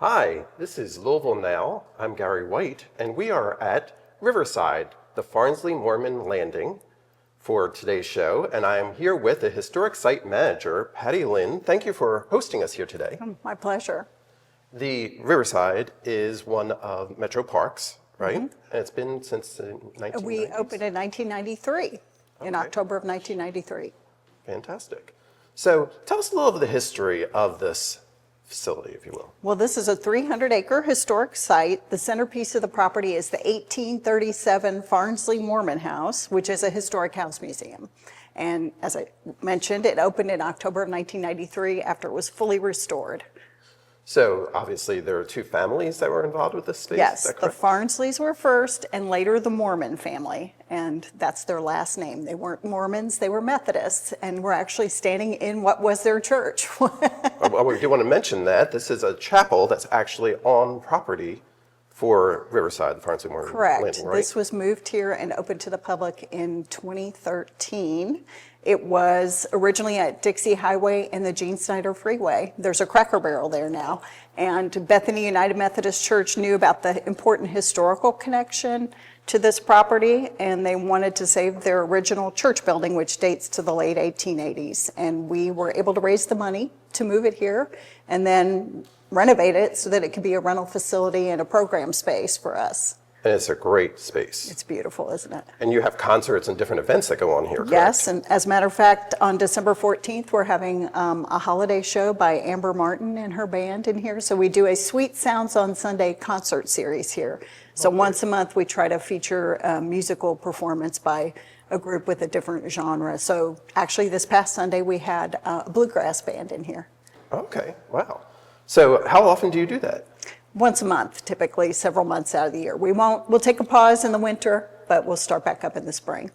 Hi, this is Louisville Now. I'm Gary White, and we are at Riverside, the Farnsley Moreman Landing, for today's show. And I am here with the Historic Site Manager, Patty Lynn. Thank you for hosting us here today. My pleasure. The Riverside is one of Metro Parks, right? And it's been since the 1990s. We opened in 1993, in October of 1993. Fantastic. So tell us a little of the history of this facility, if you will. Well, this is a 300-acre historic site. The centerpiece of the property is the 1837 Farnsley Moreman House, which is a historic house museum. And as I mentioned, it opened in October of 1993 after it was fully restored. So obviously there are two families that were involved with this space? Yes, is that the correct? Farnsleys were first and later the Moreman family, and that's their last name. They weren't Mormons, they were Methodists, and were actually standing in what was their church. Well, we do want to mention that this is a chapel that's actually on property for Riverside, the Farnsley Moreman Correct. Landing, right? This was moved here and opened to the public in 2013. It was originally at Dixie Highway and the Gene Snyder Freeway. There's a Cracker Barrel there now. And Bethany United Methodist Church knew about the important historical connection to this property, and they wanted to save their original church building, which dates to the late 1880s. And we were able to raise the money to move it here and then renovate it so that it could be a rental facility and a program space for us. And it's a great space. It's beautiful, isn't it? And you have concerts and different events that go on here, correct? Yes, and as a matter of fact, on December 14th, we're having a holiday show by Amber Martin and her band in here. So we do a Sweet Sounds on Sunday concert series here. So once a month, we try to feature a musical performance by a group with a different genre. So actually, this past Sunday, we had a bluegrass band in here. Okay, wow. So how often do you do that? Once a month, typically several months out of the year. We'll take a pause in the winter, but we'll start back up in the spring.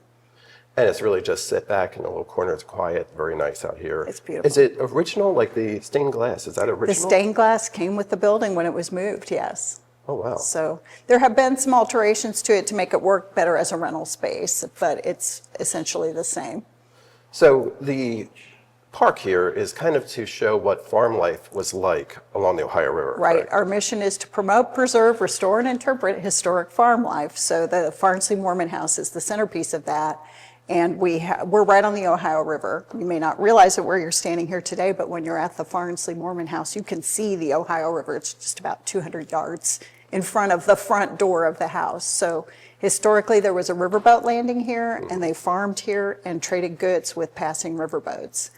And it's really just sit back in a little corner. It's quiet, very nice out here. It's beautiful. Is it original, like the stained glass? Is that original? The stained glass came with the building when it was moved, yes. Oh, wow. So there have been some alterations to it to make it work better as a rental space, but it's essentially the same. So the park here is kind of to show what farm life was like along the Ohio River. Right. Correct? Our mission is to promote, preserve, restore, and interpret historic farm life. So the Farnsley Moreman House is the centerpiece of that. And we're right on the Ohio River. You may not realize it where you're standing here today, but when you're at the Farnsley Moreman House, you can see the Ohio River. It's just about 200 yards in front of the front door of the house. So historically, there was a riverboat landing here, and they farmed here and traded goods with passing riverboats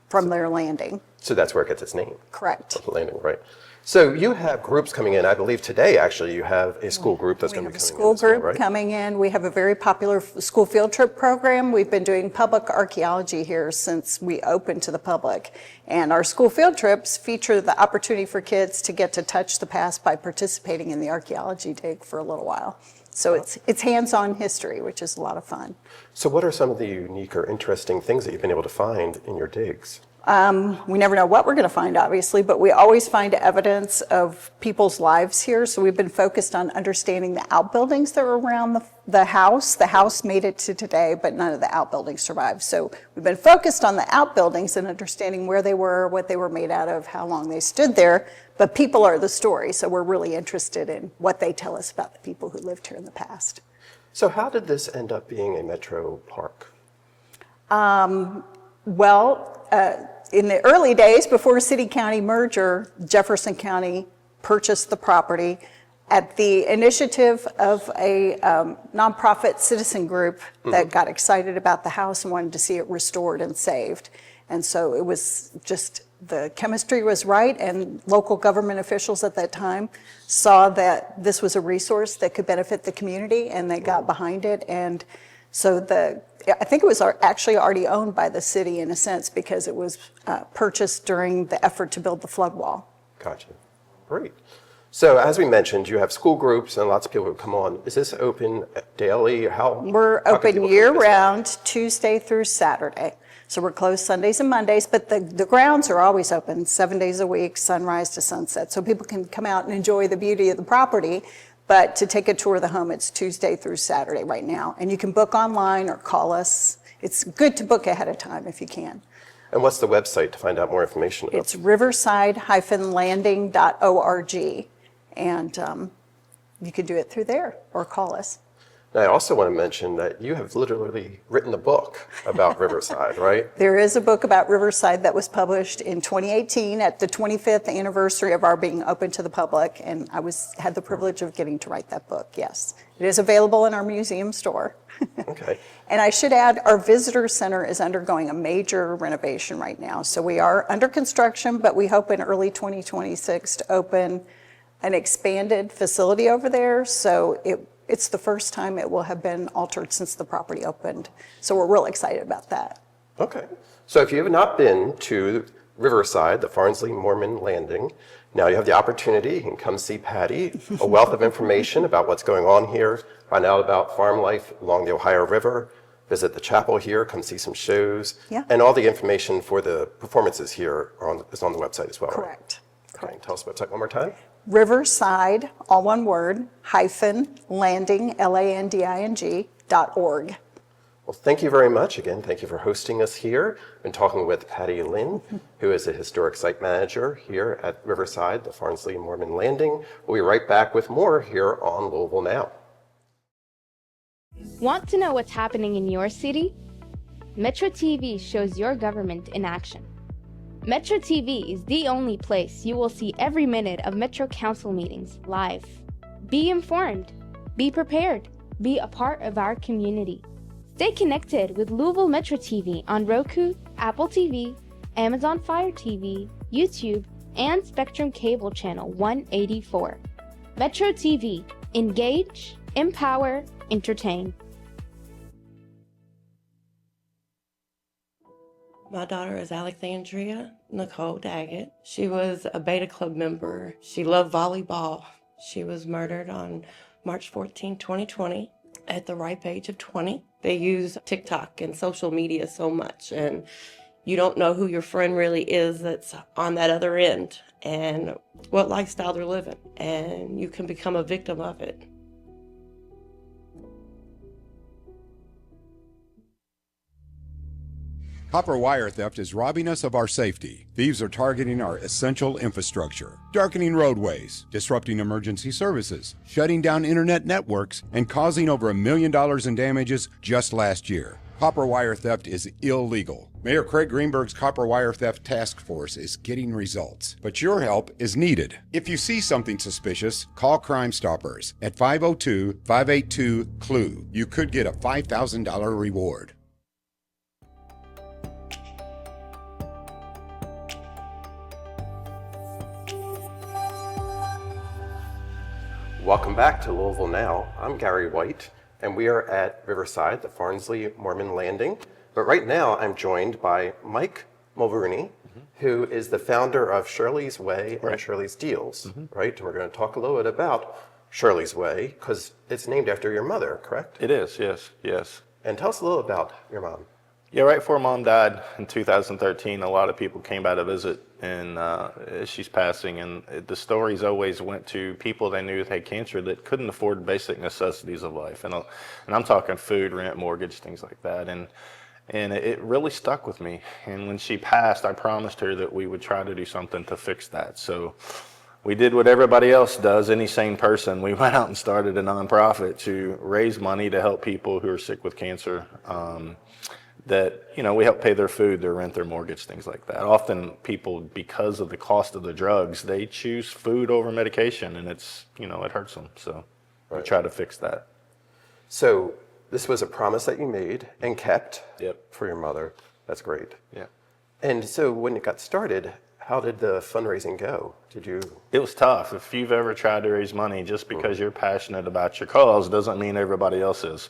from their landing. So that's where it gets its name. Correct. The landing, right. So you have groups coming in. I believe today, actually, you have a school group that's going to be coming in. School as well, group right? coming in. We have a very popular school field trip program. We've been doing public archaeology here since we opened to the public. And our school field trips feature the opportunity for kids to get to touch the past by participating in the archaeology dig for a little while. So it's hands-on history, which is a lot of fun. So what are some of the unique or interesting things that you've been able to find in your digs? We never know what we're going to find, obviously, but we always find evidence of people's lives here. So we've been focused on understanding the outbuildings that were around the house. The house made it to today, but none of the outbuildings survived. So we've been focused on the outbuildings and understanding where they were, what they were made out of, how long they stood there. But people are the story, so we're really interested in what they tell us about the people who lived here in the past. So how did this end up being a metro park? In the early days, before city-county merger, Jefferson County purchased the property at the initiative of a nonprofit citizen group that got excited about the house and wanted to see it restored and saved. And so it was just, the chemistry was right, and local government officials at that time saw that this was a resource that could benefit the community, and they got behind it. And so I think it was actually already owned by the city in a sense, because it was purchased during the effort to build the flood wall. Gotcha. Great. So as we mentioned, you have school groups and lots of people who come on. Is this open daily? We're open year-round, Tuesday through Saturday. So we're closed Sundays and Mondays, but the grounds are always open 7 days a week, sunrise to sunset. So people can come out and enjoy the beauty of the property. But to take a tour of the home, it's Tuesday through Saturday right now. And you can book online or call us. It's good to book ahead of time if you can. And what's the website to find out more information about? It's riverside-landing.org, and you can do it through there or call us. And I also want to mention that you have literally written a book about Riverside, right? There is a book about Riverside that was published in 2018 at the 25th anniversary of our being open to the public, and I had the privilege of getting to write that book, yes. It is available in our museum store. Okay. And I should add, our visitor center is undergoing a major renovation right now. So we are under construction, but we hope in early 2026 to open an expanded facility over there. So it's the first time it will have been altered since the property opened. So we're real excited about that. Okay. So if you have not been to Riverside, the Farnsley Moreman Landing, now you have the opportunity. You can come see Patty, a wealth of information about what's going on here, find out about farm life along the Ohio River, visit the chapel here, come see some shows, and all the information for the performances here is on the website as well. Correct. Right? Okay. Tell us the website one more time. Riverside, all one word, -landing, LANDING.org. Well, thank you very much. Again, thank you for hosting us here. I've been talking with Patty Lynn, who is a historic site manager here at Riverside, the Farnsley Moreman Landing. We'll be right back with more here on Louisville Now. Want to know what's happening in your city? Metro TV shows your government in action. Metro TV is the only place you will see every minute of Metro Council meetings live. Be informed, be prepared, be a part of our community. Stay connected with Louisville Metro TV on Roku, Apple TV, Amazon Fire TV, YouTube, and Spectrum Cable Channel 184. Metro TV. Engage, empower, entertain. My daughter is Alexandria Nicole Daggett. She was a Beta Club member. She loved volleyball. She was murdered on March 14, 2020 at the ripe age of 20. They use TikTok and social media so much, and you don't know who your friend really is that's on that other end and what lifestyle they're living, and you can become a victim of it. Copper wire theft is robbing us of our safety. Thieves are targeting our essential infrastructure, darkening roadways, disrupting emergency services, shutting down internet networks, and causing over $1 million in damages just last year. Copper wire theft is illegal. Mayor Craig Greenberg's Copper Wire Theft Task Force is getting results, but your help is needed. If you see something suspicious, call Crime Stoppers at 502-582-CLUE. You could get a $5,000 reward. Welcome back to Louisville Now. I'm Gary White, and we are at Riverside, the Farnsley Moreman Landing. But right now, I'm joined by Mike Mulrooney, who is the founder of Shirley's Way and Shirley's Deals, right? And we're going to talk a little bit about Shirley's Way, because it's named after your mother, correct? It is, yes, yes. And tell us a little about your mom. Yeah, right before Mom died in 2013, a lot of people came by to visit, and she's passing, and the stories always went to people they knew had cancer that couldn't afford basic necessities of life, and I'm talking food, rent, mortgage, things like that, and it really stuck with me. And when she passed, I promised her that we would try to do something to fix that. So we did what everybody else does, any sane person. We went out and started a nonprofit to raise money to help people who are sick with cancer. That, you know, we help pay their food, their rent, their mortgage, things like that. Often people, because of the cost of the drugs, they choose food over medication, and it's, you know, it hurts them. So we try to fix that. So this was a promise that you made and kept for your mother. That's great. Yeah. And so when it got started, how did the fundraising go? It was tough. If you've ever tried to raise money, just because you're passionate about your cause doesn't mean everybody else is.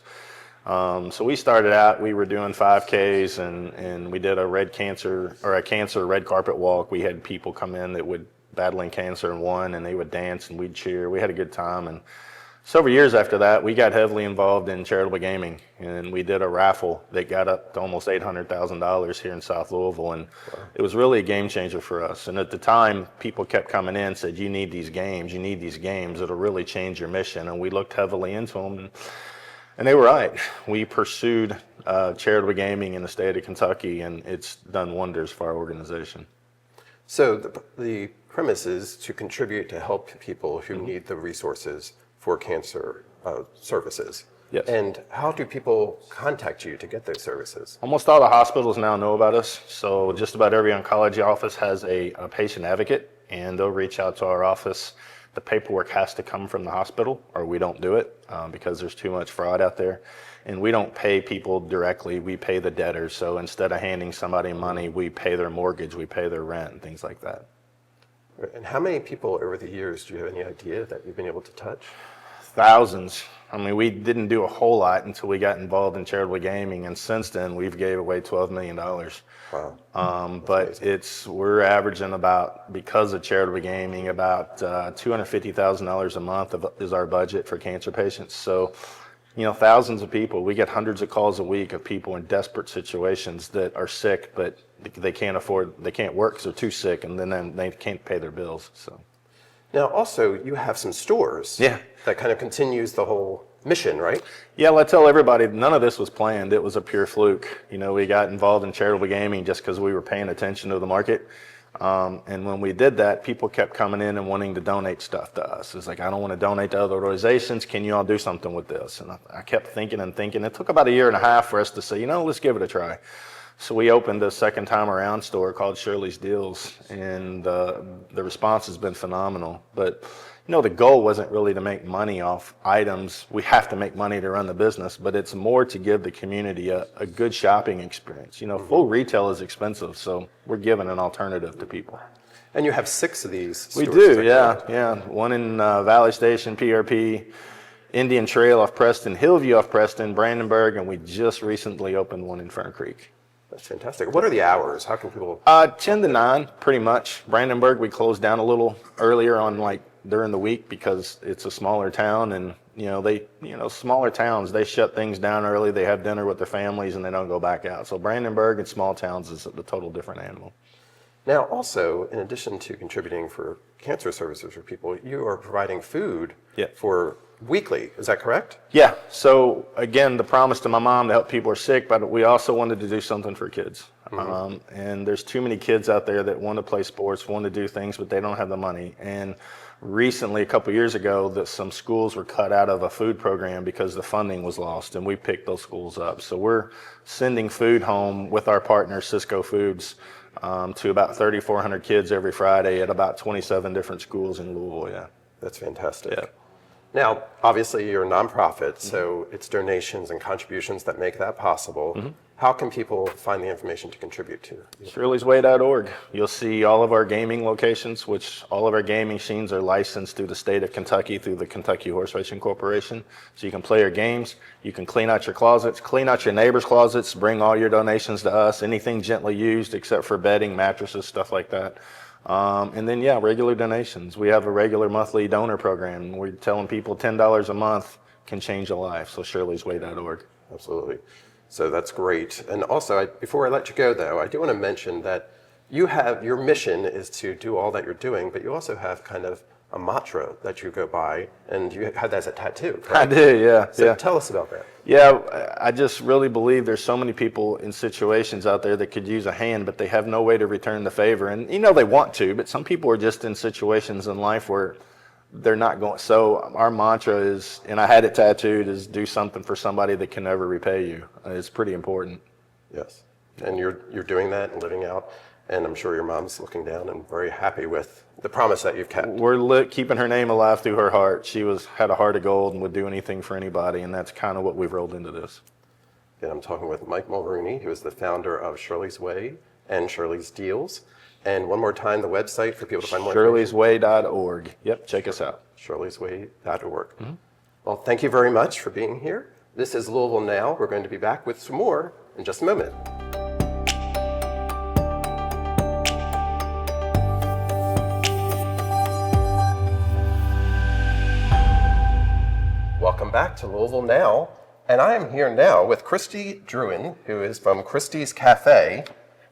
So we started out, we were doing 5Ks and we did a cancer red carpet walk. We had people come in that would battling cancer and won, and they would dance and we'd cheer. We had a good time. And several years after that, we got heavily involved in charitable gaming, and we did a raffle that got up to almost $800,000 here in South Louisville. And it was really a game changer for us. And at the time, people kept coming in and said, you need these games, it'll really change your mission. And we looked heavily into them. And they were right. We pursued charitable gaming in the state of Kentucky, and it's done wonders for our organization. So the premise is to contribute to help people who need the resources for cancer services. Yes. And how do people contact you to get those services? Almost all the hospitals now know about us. So just about every oncology office has a patient advocate, and they'll reach out to our office. The paperwork has to come from the hospital, or we don't do it because there's too much fraud out there. And we don't pay people directly, we pay the debtors. So instead of handing somebody money, we pay their mortgage, we pay their rent, and things like that. And how many people over the years do you have any idea that you've been able to touch? Thousands. I mean, we didn't do a whole lot until we got involved in charitable gaming, and since then we've gave away $12 million. Wow. But we're averaging about, because of charitable gaming, about $250,000 a month is our budget for cancer patients. So, you know, thousands of people. We get hundreds of calls a week of people in desperate situations that are sick, but they can't work because they're too sick, and then they can't pay their bills. So. Now, also, you have some stores. Yeah. That kind of continues the whole mission, right? Yeah, well, I tell everybody, none of this was planned. It was a pure fluke. You know, we got involved in charitable gaming just because we were paying attention to the market. And when we did that, people kept coming in and wanting to donate stuff to us. It's like, I don't want to donate to other organizations. Can you all do something with this? And I kept thinking and thinking. It took about 1.5 years for us to say, you know, let's give it a try. So we opened a second time around store called Shirley's Deals, and the response has been phenomenal. But you know, the goal wasn't really to make money off items. We have to make money to run the business, but it's more to give the community a good shopping experience. You know, full retail is expensive, so we're giving an alternative to people. And you have 6 of these stores. We do, yeah. One in Valley Station, PRP, Indian Trail off Preston, Hillview off Preston, Brandenburg, and we just recently opened one in Fern Creek. That's fantastic. What are the hours? How can people? 10 to 9, pretty much. Brandenburg, we closed down a little earlier on, like, during the week because it's a smaller town, and smaller towns, they shut things down early, they have dinner with their families, and they don't go back out. So Brandenburg and small towns is a total different animal. Now, also, in addition to contributing for cancer services for people, you are providing food for weekly. Is that correct? Yeah. So again, the promise to my mom to help people who are sick, but we also wanted to do something for kids. And there's too many kids out there that want to play sports, want to do things, but they don't have the money. And recently, a couple years ago, that some schools were cut out of a food program because the funding was lost, and we picked those schools up. So we're sending food home with our partner, Cisco Foods, to about 3,400 kids every Friday at about 27 different schools in Louisville. Yeah. That's fantastic. Yeah. Now, obviously, you're a nonprofit, so it's donations and contributions that make that possible. How can people find the information to contribute to? Shirley'sWay.org. You'll see all of our gaming locations, which all of our gaming machines are licensed through the state of Kentucky through the Kentucky Horse Racing Corporation. So you can play your games, you can clean out your closets, clean out your neighbors' closets, bring all your donations to us, anything gently used except for bedding, mattresses, stuff like that. And then, regular donations. We have a regular monthly donor program. We're telling people $10 a month can change a life. So Shirley'sWay.org. Absolutely. So that's great. And also, before I let you go, though, I do want to mention that your mission is to do all that you're doing, but you also have kind of a mantra that you go by, and you had that as a tattoo, correct? I do, yeah. So tell us about that. Yeah, I just really believe there's so many people in situations out there that could use a hand, but they have no way to return the favor. And they want to, but some people are just in situations in life where they're not going. So our mantra is, and I had it tattooed, is do something for somebody that can never repay you. It's pretty important. Yes, and you're doing that and living out, and I'm sure your mom's looking down and very happy with the promise that you've kept. We're keeping her name alive through her heart. She had a heart of gold and would do anything for anybody, and that's kind of what we've rolled into this. And I'm talking with Mike Mulrooney, who is the founder of Shirley's Way and Shirley's Deals. And one more time, the website for people to find more information. Shirley'sWay.org. Yep, check us out. Shirley'sWay.org. Well, thank you very much for being here. This is Louisville Now. We're going to be back with some more in just a moment. Welcome back to Louisville Now. And I am here now with Christy Druin, who is from Christy's Cafe,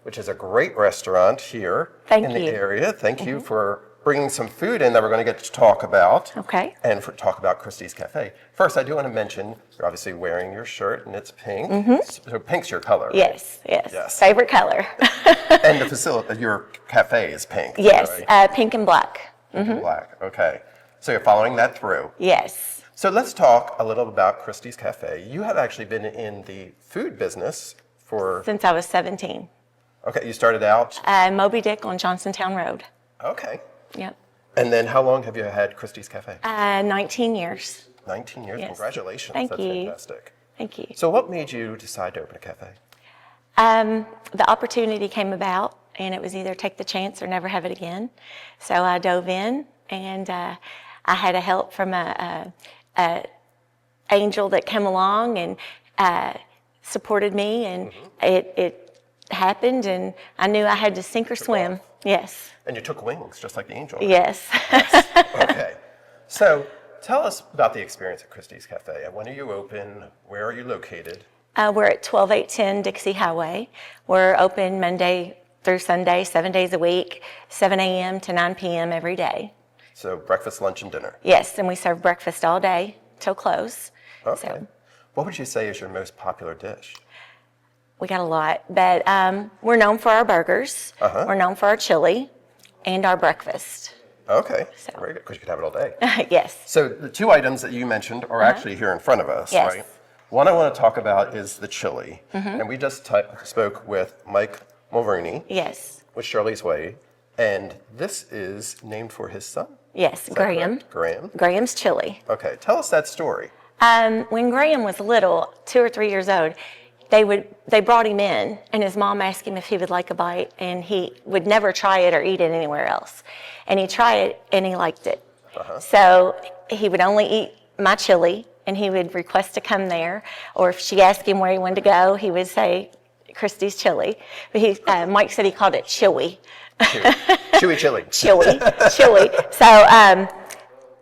which is a great restaurant here in the area. Thank you for bringing some food in that we're going to get to talk about. Okay. And talk about Christy's Cafe. First, I do want to mention you're obviously wearing your shirt and it's pink. So pink's your color, right? Yes. Yes. Favorite color. And the facility, your cafe is pink. Yes, right? pink and black. Pink and black. Okay. So you're following that through. Yes. So let's talk a little about Christy's Cafe. You have actually been in the food business for. Since I was 17. Okay, you started out. Moby Dick on Johnsontown Road. Okay. Yep. And then how long have you had Christy's Cafe? 19 years. 19 years. Yes. Congratulations. Thank That's you. fantastic. Thank you. So what made you decide to open a cafe? The opportunity came about, and it was either take the chance or never have it again. So I dove in, and I had a help from a angel that came along and supported me, and it happened, and I knew I had to sink or swim. Yes. And you took wings, just like the angel. Yes. Okay. So tell us about the experience at Christy's Cafe. When are you open? Where are you located? We're at 12810 Dixie Highway. We're open Monday through Sunday, 7 days a week, 7 a.m. to 9 p.m. every day. So breakfast, lunch, and dinner. Yes, and we serve breakfast all day till close. Okay. So What would you say is your most popular dish? we got a lot, but we're known for our burgers. We're known for our chili and our breakfast. Okay. So- Very good, because you could have it all day. Yes. So the two items that you mentioned are actually here in front of us, Yes. right? One I want to talk about is the chili. And we just spoke with Mike Mulroney Yes. with Shirley's Way, and this is named for his son? Yes. Is that Graham. correct? Graham? Graham's chili. Okay, tell us that story. When Graham was little, 2 or 3 years old, they brought him in, and his mom asked him if he would like a bite, and he would never try it or eat it anywhere else. And he tried it, and he liked it. So he would only eat my chili, and he would request to come there. Or if she asked him where he wanted to go, he would say Christy's Chili. But Mike said he called it Chewy. Chewy chili. Chewy. So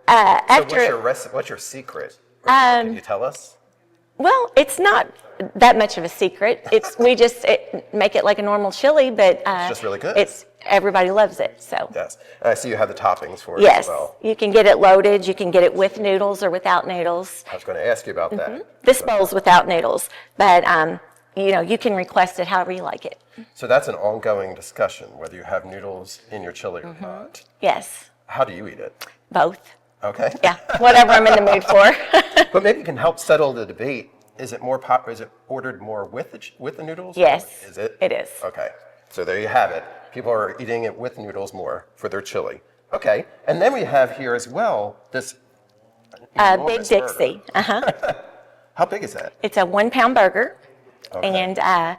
after. So what's your secret? Can you tell us? Well, it's not that much of a secret. We just make it like a normal chili, but It's just really good. Everybody loves it. So Yes. And I see you have the toppings for it yes, as well. you can get it loaded. You can get it with noodles or without noodles. I was going to ask you about that. This bowl's without noodles, but you can request it however you like it. So that's an ongoing discussion, whether you have noodles in your chili or not. Yes, How do you eat it? both. Okay. Yeah, whatever I'm in the mood for. But maybe you can help settle the debate. Is it is it ordered more with the noodles? Yes, Is it? it is. Okay. So there you have it. People are eating it with noodles more for their chili. Okay. And then we have here as well this Big enormous burger. Dixie. How big is that? It's a 1 pound burger, Okay. and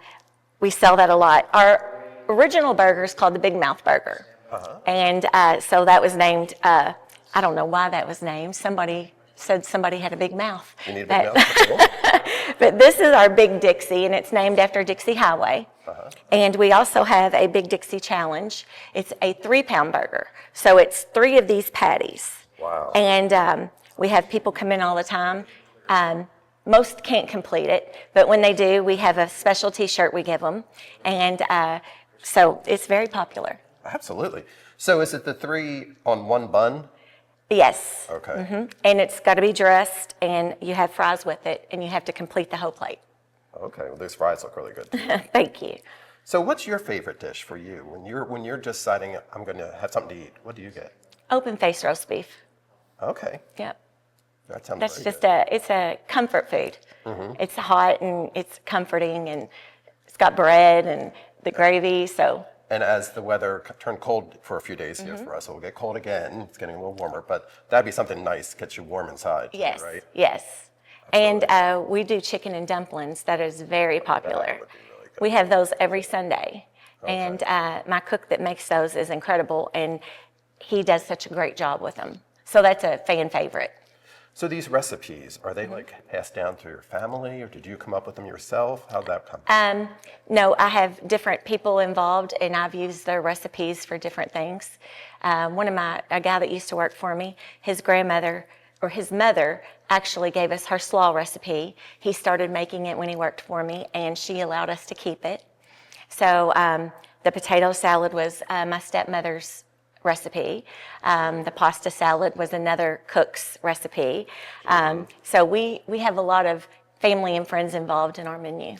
we sell that a lot. Our original burger is called the Big Mouth Burger, and so that was named. I don't know why that was named. Somebody said somebody had a big mouth. You need a big mouth? That's cool. But this is our Big Dixie, and it's named after Dixie Highway. And we also have a Big Dixie Challenge. It's a 3 pound burger, so it's 3 of these patties. Wow. And we have people come in all the time. Most can't complete it, but when they do, we have a special T-shirt we give them, and so it's very popular. Absolutely. So is it the 3 on 1 bun? Yes. Okay. And it's got to be dressed, and you have fries with it, and you have to complete the whole plate. Okay. Well, those fries look really good too. Thank you. So what's your favorite dish for you when you're just deciding I'm going to have something to eat? What do you get? Open face roast beef. Okay. Yep. That sounds That's very just good. it's a comfort food. It's hot and it's comforting, and it's got bread and the gravy. So And as the weather turned cold for a few days here for us, it will get cold again. It's getting a little warmer, but that'd be something nice, gets you warm inside, too, yes, right? yes. And we do chicken and dumplings. That is very popular. That would be really good. We have those every Sunday, and my cook that makes those is incredible, and he does such a great job with them. So that's a fan favorite. So these recipes, are they like passed down through your family, or did you come up with them yourself? How'd that come? No, I have different people involved, and I've used their recipes for different things. A guy that used to work for me, his mother actually gave us her slaw recipe. He started making it when he worked for me, and she allowed us to keep it. So the potato salad was my stepmother's recipe. The pasta salad was another cook's recipe. So we have a lot of family and friends involved in our menu.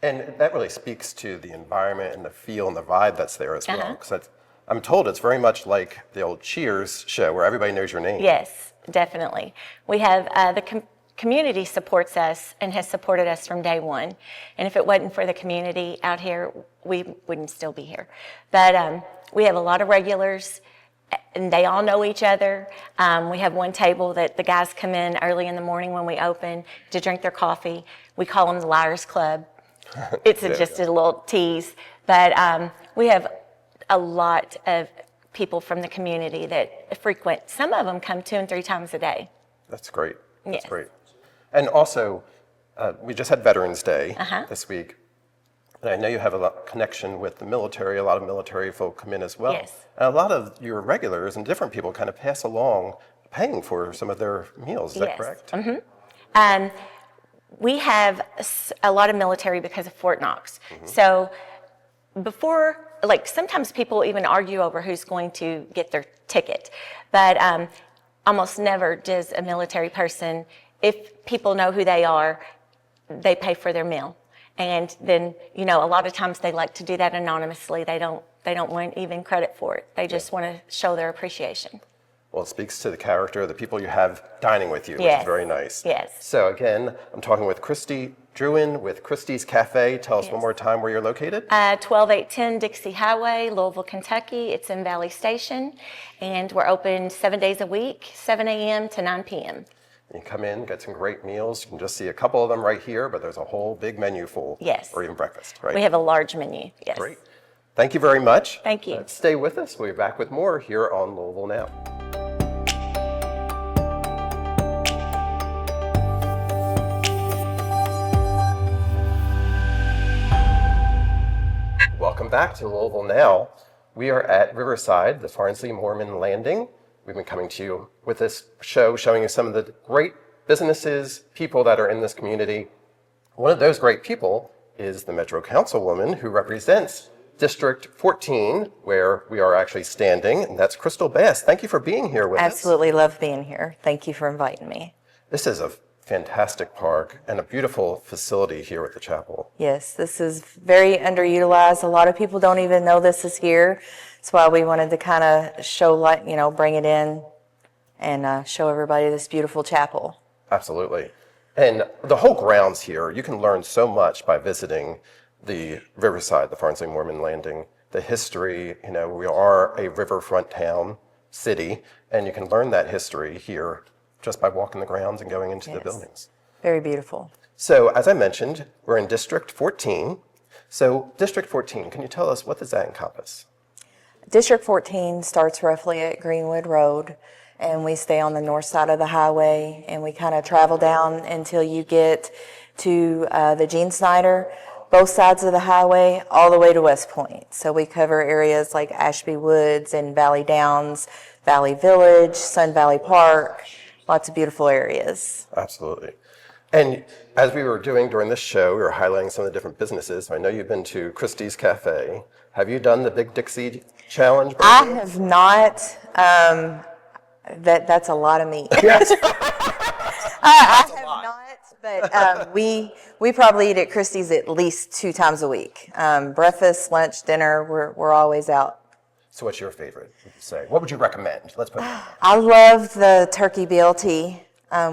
And that really speaks to the environment and the feel and the vibe that's there as well. Because I'm told it's very much like the old Cheers show where everybody knows your name. Yes, definitely. We have the community supports us and has supported us from day one. And if it wasn't for the community out here, we wouldn't still be here. But we have a lot of regulars, and they all know each other. We have one table that the guys come in early in the morning when we open to drink their coffee. We call them the Liars Club. It's just a little tease. But we have a lot of people from the community that frequent. Some of them come 2 and 3 times a day. That's great. That's Yes. great. And also, we just had Veterans Day this week. And I know you have a lot connection with the military. A lot of military folk come in as well. Yes. And a lot of your regulars and different people kind of pass along paying for some of their meals. Is that correct? We have a lot of military because of Fort Knox. So before, like sometimes people even argue over who's going to get their ticket, but almost never does a military person, if people know who they are, they pay for their meal. And then, you know, a lot of times they like to do that anonymously. They don't want even credit for it. They just want to show their appreciation. Well, it speaks to the character of the people you have dining with you, which Yes. is very nice. Yes. So again, I'm talking with Christy Druin with Christy's Cafe. Tell us one more time where you're located. 12810 Dixie Highway, Louisville, Kentucky. It's in Valley Station. And we're open 7 days a week, 7 a.m. to 9 p.m. You can come in, get some great meals. You can just see a couple of them right here, but there's a whole big menu full. Yes. Or even breakfast, right? We have a large menu, yes. Great. Thank you very much. Thank you. Stay with us. We'll be back with more here on Louisville Now. Welcome back to Louisville Now. We are at Riverside, the Farnsley Moreman Landing. We've been coming to you with this show showing you some of the great businesses, people that are in this community. One of those great people is the Metro Councilwoman who represents District 14, where we are actually standing, and that's Crystal Bass. Thank you for being here with us. Absolutely love being here. Thank you for inviting me. This is a fantastic park and a beautiful facility here at the chapel. Yes, this is very underutilized. A lot of people don't even know this is here. That's why we wanted to kind of show, like, you know, bring it in and show everybody this beautiful chapel. Absolutely. And the whole grounds here, you can learn so much by visiting the Riverside, the Farnsley Moreman Landing, the history. You know, we are a riverfront town, city, and you can learn that history here just by walking the grounds and going into the buildings. Very beautiful. So, as I mentioned, we're in District 14. So, District 14, can you tell us, what does that encompass? District 14 starts roughly at Greenwood Road, and we stay on the north side of the highway, and we kind of travel down until you get to the Gene Snyder, both sides of the highway, all the way to West Point. So we cover areas like Ashby Woods and Valley Downs, Valley Village, Sun Valley Park, lots of beautiful areas. Absolutely. And as we were doing during this show, we were highlighting some of the different businesses. I know you've been to Christy's Cafe. Have you done the Big Dixie Challenge? I have not. That's a lot of meat. Yes. I have not, but we probably eat at Christie's at least 2 times a week. Breakfast, lunch, dinner, we're always out. So what's your favorite, would you say? What would you recommend? Let's put it that way. I love the turkey BLT.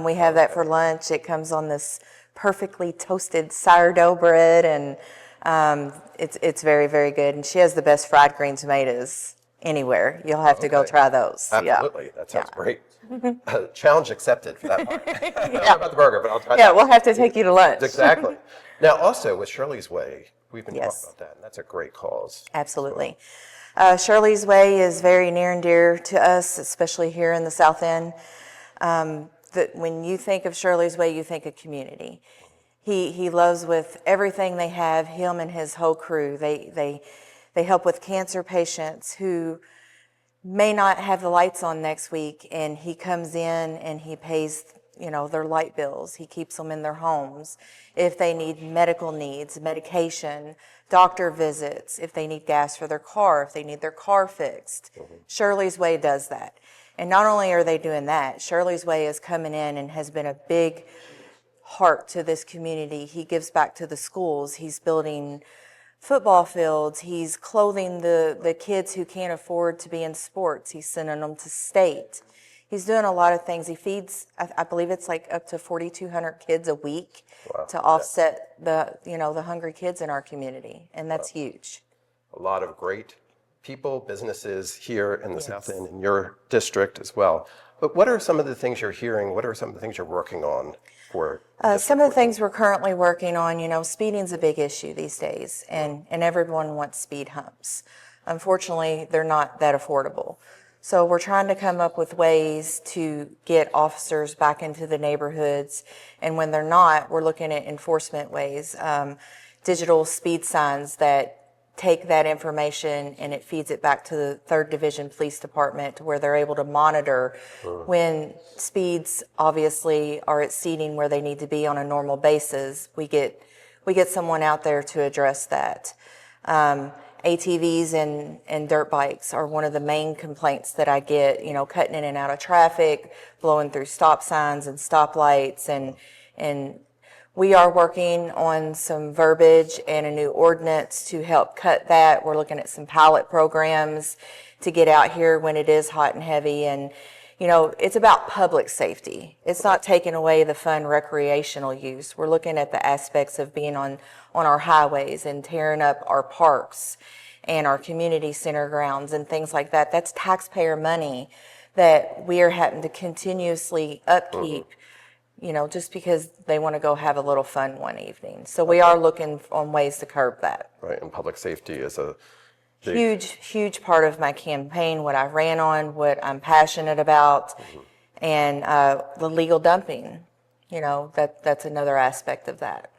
We have that for lunch. It comes on this perfectly toasted sourdough bread, and it's very, very good. And she has the best fried green tomatoes anywhere. You'll have to go try those. Absolutely. Yeah. That sounds great. Challenge accepted for that part. I don't know about the burger, but I'll try Yeah, that. we'll have to take you to lunch. Exactly. Now, also with Shirley's Way, we've been Yes. talking about that, and that's a great cause. Absolutely. Shirley's Way is very near and dear to us, especially here in the South End. When you think of Shirley's Way, you think of community. He loves with everything they have, him and his whole crew. They help with cancer patients who may not have the lights on next week, and he comes in and he pays their light bills. He keeps them in their homes. If they need medical needs, medication, doctor visits, if they need gas for their car, if they need their car fixed. Shirley's Way does that. And not only are they doing that, Shirley's Way is coming in and has been a big heart to this community. He gives back to the schools. He's building football fields. He's clothing the kids who can't afford to be in sports. He's sending them to state. He's doing a lot of things. He feeds, I believe it's like up to 4,200 kids a week to offset the hungry kids in our community. And that's huge. A lot of great people, businesses here in the South End, in your district as well. But what are some of the things you're hearing? What are some of the things you're working on for? Some of the things we're currently working on, speeding's a big issue these days, and everyone wants speed humps. Unfortunately, they're not that affordable. So we're trying to come up with ways to get officers back into the neighborhoods, and when they're not, we're looking at enforcement ways, digital speed signs that take that information and it feeds it back to the 3rd Division Police Department where they're able to monitor when speeds obviously are exceeding where they need to be on a normal basis. We get someone out there to address that. ATVs and dirt bikes are one of the main complaints that I get, cutting in and out of traffic, blowing through stop signs and stoplights, and we are working on some verbiage and a new ordinance to help cut that. We're looking at some pilot programs to get out here when it is hot and heavy. And, it's about public safety. It's not taking away the fun recreational use. We're looking at the aspects of being on our highways and tearing up our parks and our community center grounds and things like that. That's taxpayer money that we are having to continuously upkeep. Just because they want to go have a little fun one evening. So we are looking on ways to curb that. Right, and public safety is a big, huge part of my campaign, what I ran on, what I'm passionate about, and the legal dumping. That's another aspect of that.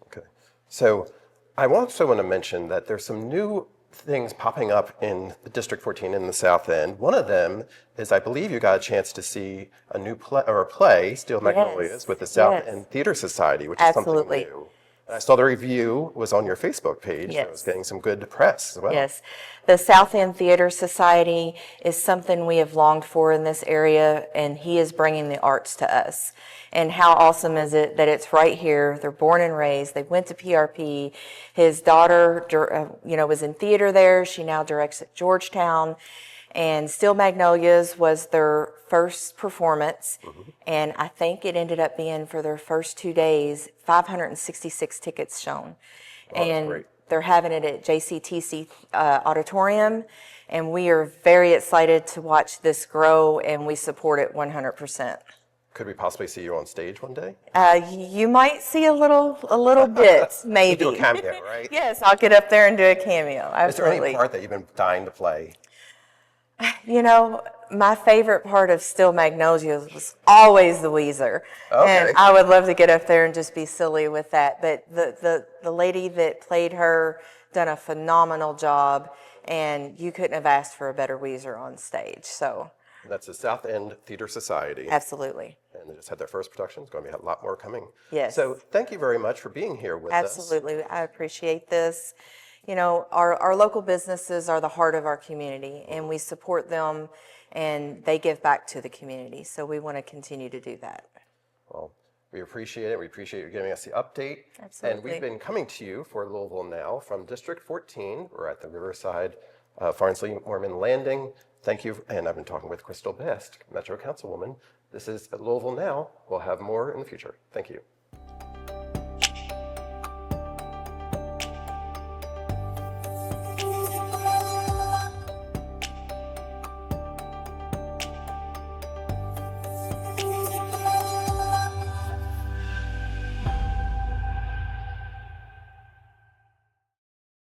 Okay. So I also want to mention that there's some new things popping up in the District 14 in the South End. One of them is, I believe you got a chance to see a new play, Steel Magnolias, with the South End Theater Society, which is something new. And I saw the review was on your Facebook page. It was getting some good press as well. Yes. The South End Theater Society is something we have longed for in this area, and he is bringing the arts to us. And how awesome is it that it's right here. They're born and raised. They went to PRP. His daughter, was in theater there. She now directs at Georgetown. And Steel Magnolias was their first performance. And I think it ended up being, for their first 2 days, 566 tickets shown. And they're having it at JCTC Auditorium. And we are very excited to watch this grow, and we support it 100%. Could we possibly see you on stage one day? You might see a little bit, maybe. You do a cameo, right? Yes, I'll get up there and do a cameo. Absolutely. Is there any part that you've been dying to play? My favorite part of Steel Magnolias was always the Weezer. Okay. And I would love to get up there and just be silly with that. But the lady that played her done a phenomenal job, and you couldn't have asked for a better Weezer on stage. So That's the South End Theater Society. absolutely. And they just had their first production. It's going to be a lot more coming. Yes. So thank you very much for being here with us. Absolutely. I appreciate this. Our local businesses are the heart of our community, and we support them, and they give back to the community. So we want to continue to do that. Well, we appreciate it. We appreciate you giving us the update. Absolutely. And we've been coming to you for Louisville Now from District 14. We're at the Riverside Farnsley Moreman Landing. Thank you. And I've been talking with Crystal Best, Metro Councilwoman. This is Louisville Now. We'll have more in the future. Thank you.